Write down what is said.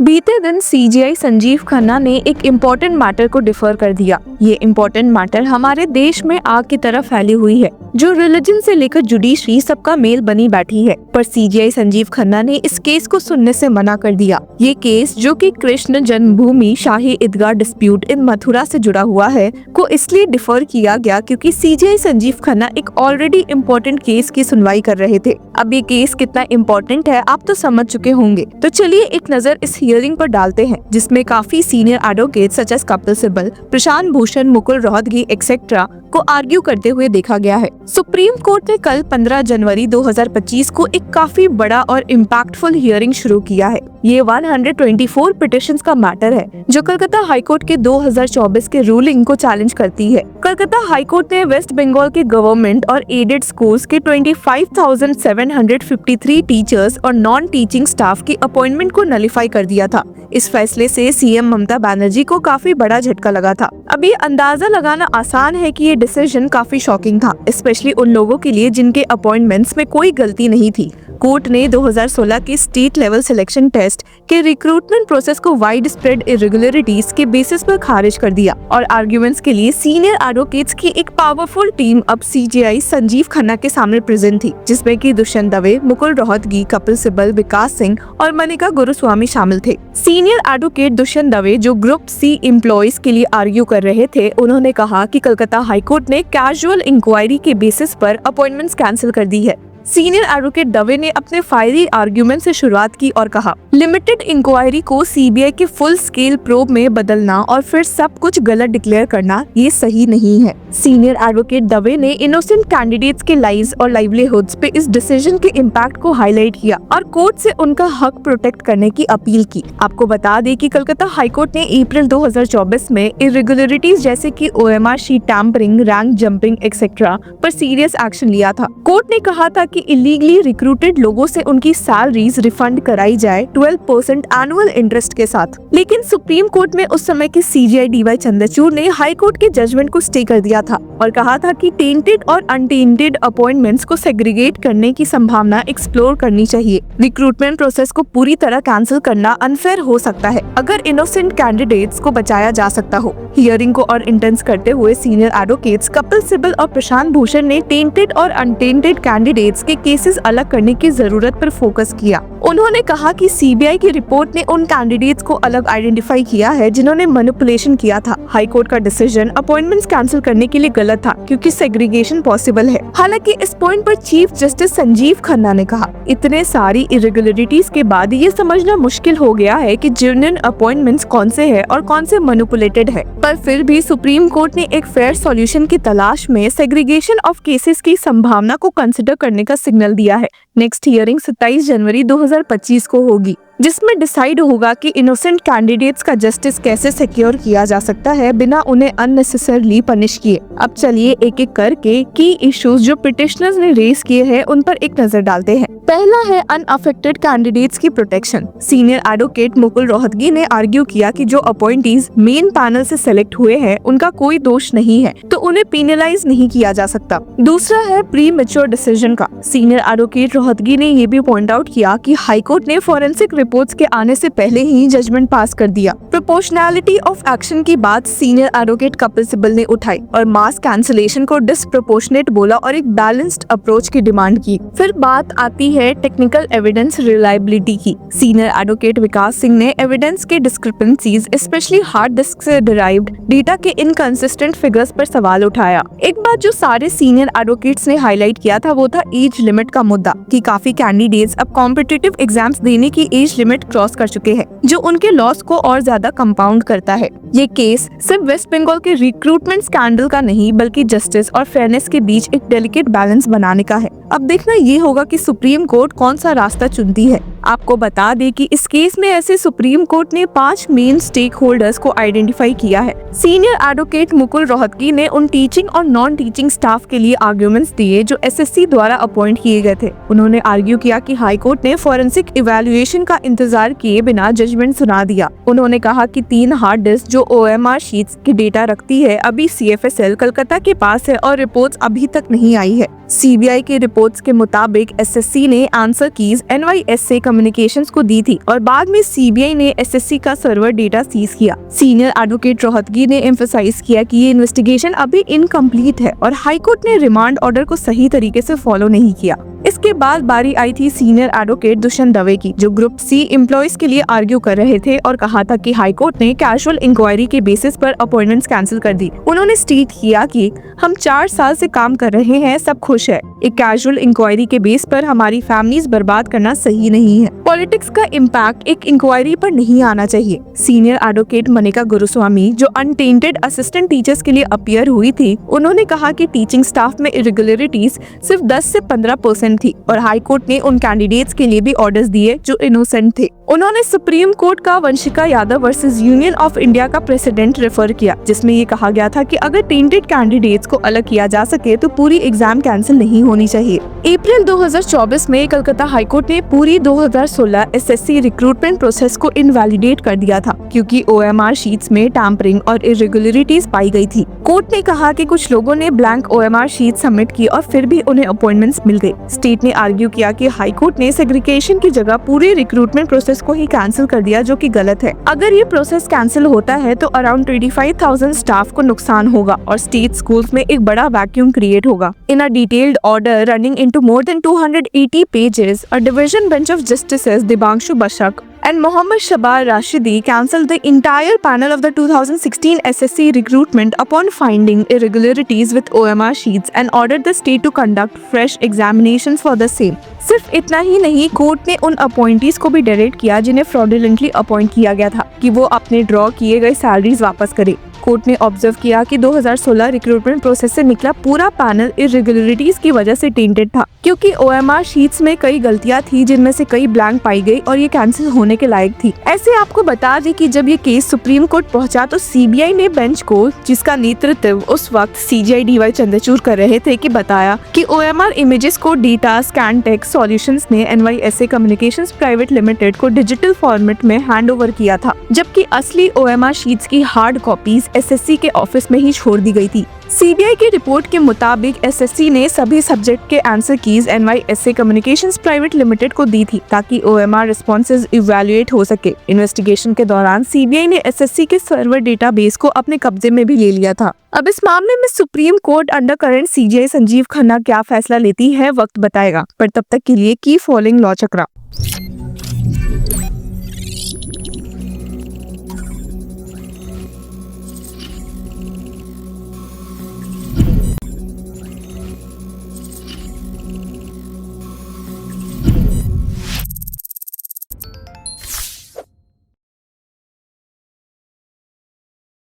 बीते दिन सीजीआई संजीव खन्ना ने एक इम्पोर्टेंट मैटर को डिफर कर दिया। ये इम्पोर्टेंट मैटर हमारे देश में आग की तरह फैली हुई है, जो रिलीजन से लेकर जुडिशरी सबका मेल बनी बैठी है। पर सीजीआई संजीव खन्ना ने इस केस को सुनने से मना कर दिया। ये केस, जो कि कृष्ण जन्मभूमि शाही ईदगाह डिस्प्यूट इन मथुरा से जुड़ा हुआ है, को इसलिए डिफर किया गया क्योंकि सीजीआई संजीव खन्ना एक ऑलरेडी इम्पोर्टेंट केस की सुनवाई कर रहे थे। अब ये केस कितना इम्पोर्टेंट है आप तो समझ चुके होंगे, तो चलिए एक नजर इस हियरिंग पर डालते हैं, जिसमें काफी senior advocate such as Kapil Sibal, Prashant Bhushan, Mukul Rohatgi etcetera को आर्ग्यू करते हुए देखा गया है। सुप्रीम कोर्ट ने कल 15 जनवरी 2025 को एक काफी बड़ा और इम्पैक्टफुल हियरिंग शुरू किया है। ये 124 पिटिशंस का मैटर है, जो कलकत्ता हाईकोर्ट के 2024 के रूलिंग को चैलेंज करती है। कलकत्ता हाईकोर्ट ने वेस्ट बंगाल के गवर्नमेंट और एडेड स्कूल्स के 25,753 टीचर्स और नॉन टीचिंग स्टाफ की अपॉइंटमेंट को नलिफाई कर दिया था। इस फैसले से सीएम ममता बनर्जी को काफी बड़ा झटका लगा था। अब ये अंदाजा लगाना आसान है कि ये डिसीजन काफी शॉकिंग था, स्पेशली उन लोगों के लिए जिनके अपॉइंटमेंट्स में कोई गलती नहीं थी। कोर्ट ने 2016 के स्टेट लेवल सिलेक्शन टेस्ट के रिक्रूटमेंट प्रोसेस को वाइड स्प्रेड इरेगुलरिटीज के बेसिस पर खारिज कर दिया और आर्ग्यूमेंट्स के लिए सीनियर एडवोकेट्स की एक पावरफुल टीम अब सीजीआई संजीव खन्ना के सामने प्रेजेंट थी, जिसमें कि दुष्यंत दवे, मुकुल रोहतगी, कपिल सिब्बल, विकास सिंह और मनिका गुरुस्वामी शामिल थे। सीनियर एडवोकेट दुष्यंत दवे, जो ग्रुप सी एम्प्लॉइज के लिए आर्ग्यू कर रहे थे, उन्होंने कहा कि कलकत्ता हाईकोर्ट ने कैजुअल इंक्वायरी के बेसिस पर अपॉइंटमेंट्स कैंसिल कर दी है। सीनियर एडवोकेट दवे ने अपने फायरी आर्ग्यूमेंट से शुरुआत की और कहा, लिमिटेड इंक्वायरी को सीबीआई के फुल स्केल प्रोब में बदलना और फिर सब कुछ गलत डिक्लेयर करना ये सही नहीं है। सीनियर एडवोकेट दवे ने इनोसेंट कैंडिडेट्स के लाइव्स और लाइवलीहुड्स पे इस डिसीजन के इम्पैक्ट को हाईलाइट किया और कोर्ट से उनका हक प्रोटेक्ट करने की अपील की। आपको बता दें कि कलकत्ता हाईकोर्ट ने अप्रैल 2024 में इरेगुलरिटीज जैसे कि OMR sheet tampering, rank jumping etcetera पर सीरियस एक्शन लिया था। कोर्ट ने कहा था कि इलीगली रिक्रूटेड लोगों से उनकी सैलरीज रिफंड कराई जाए 12% एनुअल इंटरेस्ट के साथ। लेकिन सुप्रीम कोर्ट में उस समय के सीजीआई डीवाई चंद्रचूड़ ने हाई कोर्ट के जजमेंट को स्टे कर दिया था और कहा था कि टेंटेड और अनटेंटेड अपॉइंटमेंट्स को सेग्रीगेट करने की संभावना एक्सप्लोर करनी चाहिए। रिक्रूटमेंट प्रोसेस को पूरी तरह कैंसिल करना अनफेयर हो सकता है अगर इनोसेंट कैंडिडेट्स को बचाया जा सकता हो। हियरिंग को और इंटेंस करते हुए सीनियर एडवोकेट्स कपिल सिब्बल और प्रशांत भूषण ने टेंटेड और अनटेंटेड कैंडिडेट्स के केसेस अलग करने की जरूरत पर फोकस किया। उन्होंने कहा कि सीबीआई की रिपोर्ट ने उन कैंडिडेट्स को अलग आइडेंटिफाई किया है जिन्होंने मैनिपुलेशन किया था। हाईकोर्ट का डिसीजन अपॉइंटमेंट्स कैंसिल करने के लिए गलत था क्योंकि सेग्रीगेशन पॉसिबल है। हालांकि इस पॉइंट पर चीफ जस्टिस संजीव खन्ना ने कहा, इतने सारी इरेगुलरिटीज के बाद ये समझना मुश्किल हो गया है कि जेन्युइन अपॉइंटमेंट्स कौन से है और कौन से मैनिपुलेटेड है। पर फिर भी सुप्रीम कोर्ट ने एक फेयर सॉल्यूशन की तलाश में सेग्रीगेशन ऑफ केसेस की संभावना को कंसिडर करने का सिग्नल दिया है। नेक्स्ट हियरिंग 27 जनवरी 2025 को होगी, जिसमें डिसाइड होगा कि इनोसेंट कैंडिडेट्स का जस्टिस कैसे सिक्योर किया जा सकता है बिना उन्हें अननेसेसरली पनिश किए। अब चलिए एक एक करके की इश्यूज जो पिटिशनर्स ने रेज किए हैं उन पर एक नजर डालते हैं। पहला है अनअफेक्टेड कैंडिडेट्स की protection. Senior advocate Mukul Rohatgi ने आर्ग्यू किया कि जो अपॉइंटीज मेन पैनल से सेलेक्ट हुए हैं उनका कोई दोष नहीं है, तो उन्हें पेनलाइज नहीं किया जा सकता। दूसरा है प्री मैच्योर डिसीजन का। सीनियर एडवोकेट रोहतगी ने ये भी पॉइंट आउट किया कि हाईकोर्ट ने फॉरेंसिक रिपोर्ट्स के आने से पहले ही जजमेंट पास कर दिया। प्रोपोर्शनैलिटी ऑफ एक्शन की बात सीनियर एडवोकेट कपिल सिब्बल ने उठाई और मास कैंसिलेशन को डिसप्रोपोर्शनेट बोला और एक बैलेंस्ड अप्रोच की डिमांड की। फिर बात आती है टेक्निकल एविडेंस रिलायबिलिटी की। सीनियर एडवोकेट विकास सिंह ने एविडेंस के डिस्क्रिपेंसीज, स्पेशली हार्ड डिस्क से डिराइव्ड डेटा के इनकंसिस्टेंट फिगर्स पर सवाल उठाया। एक बात जो सारे सीनियर एडवोकेट्स ने हाईलाइट किया था वो था एज लिमिट का मुद्दा, कि काफी कैंडिडेट्स अब कॉम्पिटिटिव एग्जाम्स देने की एज लिमिट क्रॉस कर चुके हैं, जो उनके लॉस को और ज्यादा कंपाउंड करता है। ये केस सिर्फ वेस्ट बंगाल के रिक्रूटमेंट स्कैंडल का नहीं, बल्कि जस्टिस और फेयरनेस के बीच एक डेलिकेट बैलेंस बनाने का है। अब देखना ये होगा कि सुप्रीम कोर्ट कौन सा रास्ता चुनती है। आपको बता दें कि इस केस में ऐसे सुप्रीम कोर्ट ने 5 मेन स्टेक होल्डर्स को आइडेंटिफाई किया है। सीनियर एडवोकेट मुकुल रोहतगी ने उन टीचिंग और नॉन टीचिंग स्टाफ के लिए आर्ग्यूमेंट्स दिए जो एसएससी द्वारा अपॉइंट किए गए थे। उन्होंने आर्ग्यू किया कि हाई कोर्ट ने फॉरेंसिक इवैल्यूएशन का इंतजार किए बिना जजमेंट सुना दिया। उन्होंने कहा कि 3 हार्ड डिस्क जो ओएमआर शीट्स की डेटा रखती है अभी सीएफएसएल कलकत्ता के पास है और रिपोर्ट्स अभी तक नहीं आई है। सीबीआई की रिपोर्ट्स के मुताबिक एसएससी ने आंसर कीज एनवाईएसए कम्युनिकेशंस को दी थी और बाद में सीबीआई ने एसएससी का सर्वर डेटा सीज किया। सीनियर एडवोकेट रोहतगी ने एम्फसाइज किया कि ये इन्वेस्टिगेशन अभी इनकम्प्लीट है और हाईकोर्ट ने रिमांड ऑर्डर को सही तरीके से फॉलो नहीं किया। इसके बाद बारी आई थी सीनियर एडवोकेट दुष्यंत दवे की, जो ग्रुप सी एम्प्लॉइज के लिए आर्ग्यू कर रहे थे और कहा था कि हाईकोर्ट ने कैजुअल इंक्वायरी के बेसिस पर अपॉइंटमेंट्स कैंसिल कर दी। उन्होंने स्टेट किया कि हम 4 साल से काम कर रहे हैं, सब खुश है। एक कैजुअल इंक्वायरी के बेस पर हमारी फैमिलीज बर्बाद करना सही नहीं है। पॉलिटिक्स का इम्पैक्ट एक इंक्वायरी पर नहीं आना चाहिए। सीनियर एडवोकेट मनिका गुरुस्वामी, जो अनटेंटेड असिस्टेंट टीचर्स के लिए अपीयर हुई थी, उन्होंने कहा कि टीचिंग स्टाफ में इरेगुलरिटीज सिर्फ 10 से 15% थी और हाईकोर्ट ने उन कैंडिडेट्स के लिए भी ऑर्डर्स दिए जो इनोसेंट थे। उन्होंने सुप्रीम कोर्ट का Vanshika Yadav versus union of India का प्रेसिडेंट रेफर किया, जिसमें ये कहा गया था कि अगर टेंटेड कैंडिडेट्स को अलग किया जा सके तो पूरी एग्जाम कैंसिल नहीं होनी चाहिए। अप्रैल 2024 में कलकत्ता हाईकोर्ट ने पूरी 2016 एसएससी रिक्रूटमेंट प्रोसेस को इनवैलिडेट कर दिया था, क्योंकि ओएमआर शीट्स में टैंपरिंग और इरेगुलरिटीज पाई गई थी। कोर्ट ने कहा कि कुछ लोगों ने ब्लैंक ओएमआर शीट सबमिट की और फिर भी उन्हें अपॉइंटमेंट्स मिल गए। स्टेट ने आर्ग्यू किया कि हाईकोर्ट ने सेग्रीगेशन की जगह पूरे रिक्रूटमेंट प्रोसेस को ही कैंसिल कर दिया, जो कि गलत है। अगर ये प्रोसेस कैंसिल होता है तो अराउंड 25,000 स्टाफ को नुकसान होगा और स्टेट स्कूल्स में एक बड़ा वैक्यूम क्रिएट होगा। In a detailed order running into more than 280 pages, a division bench of justices Debanshu Bashak and Mohammad Shabar Rashidi cancelled the entire panel of the 2016 SSC recruitment upon finding irregularities with OMR sheets and ordered the state to conduct fresh examinations for the same. सिर्फ इतना ही नहीं, court ने उन appointees को भी direct किया जिन्हें fraudulently appoint किया गया था कि वो अपने ड्रॉ किए गए सैलरीज वापस करें। कोर्ट ने ऑब्जर्व किया कि 2016 रिक्रूटमेंट प्रोसेस से निकला पूरा पैनल इरेगुलरिटीज की वजह से टेंटेड था, क्योंकि ओएमआर शीट्स में कई गलतियां थी जिनमें से कई ब्लैंक पाई गई और ये कैंसिल होने के लायक थी। ऐसे आपको बता दें कि जब ये केस सुप्रीम कोर्ट पहुंचा तो सीबीआई ने बेंच को, जिसका नेतृत्व उस वक्त सीजीआई डीवाई चंद्रचूड़ कर रहे थे, कि बताया कि ओएमआर इमेजेस को डेटा स्कैनटेक सॉल्यूशंस ने एनवाईएसए कम्युनिकेशंस प्राइवेट लिमिटेड को डिजिटल फॉर्मेट में हैंडओवर किया था, जबकि असली ओएमआर शीट्स की हार्ड कॉपीज एसएससी के ऑफिस में ही छोड़ दी गई थी। सीबीआई की रिपोर्ट के मुताबिक एसएससी ने सभी सब्जेक्ट के answer keys NYSA communications private limited को दी थी ताकि ओएमआर रिस्पॉन्सेज इवैल्यूएट हो सके। इन्वेस्टिगेशन के दौरान सीबीआई ने एसएससी के सर्वर डेटाबेस को अपने कब्जे में भी ले लिया था। अब इस मामले में supreme court under current CGI Sanjeev Khanna क्या फैसला लेती है, वक्त बताएगा, पर तब तक के लिए की फॉलोइंग लॉ चक्रा।